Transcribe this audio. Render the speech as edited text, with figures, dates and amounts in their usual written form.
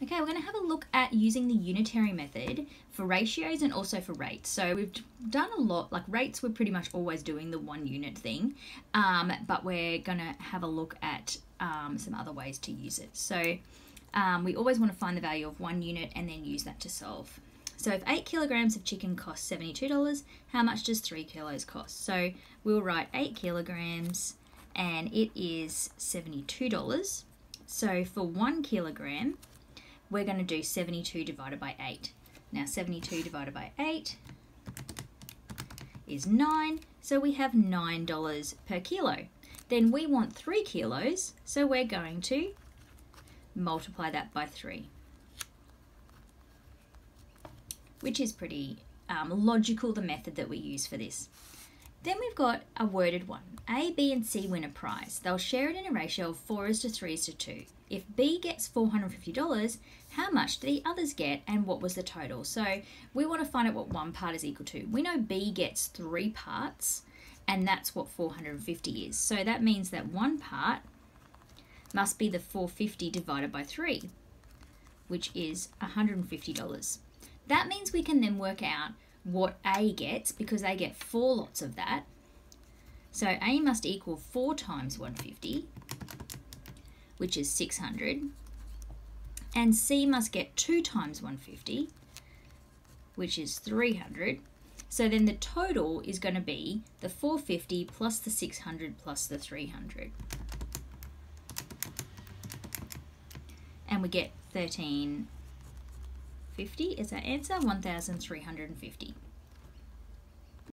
Okay, we're going to have a look at using the unitary method for ratios and also for rates. So we've done a lot, like rates we're pretty much always doing the 1 unit thing, but we're going to have a look at some other ways to use it. So we always want to find the value of 1 unit and then use that to solve. So if 8 kilograms of chicken costs $72, how much does 3 kilos cost? So we'll write 8 kilograms and it is $72. So for 1 kilogram, we're going to do 72 divided by 8. Now 72 divided by 8 is 9, so we have $9 per kilo. Then we want 3 kilos, so we're going to multiply that by 3. Which is pretty logical, the method that we use for this. Then we've got a worded one. A, B and C win a prize. They'll share it in a ratio of 4:3:2. If B gets $450, how much do the others get and what was the total? So we want to find out what one part is equal to. We know B gets 3 parts and that's what 450 is. So that means that one part must be the 450 divided by 3, which is $150. That means we can then work out what A gets because they get 4 lots of that. So A must equal 4 times 150, which is 600. And C must get 2 times 150, which is 300. So then the total is going to be the 450 plus the 600 plus the 300. And we get 1350 is our answer, 1,350.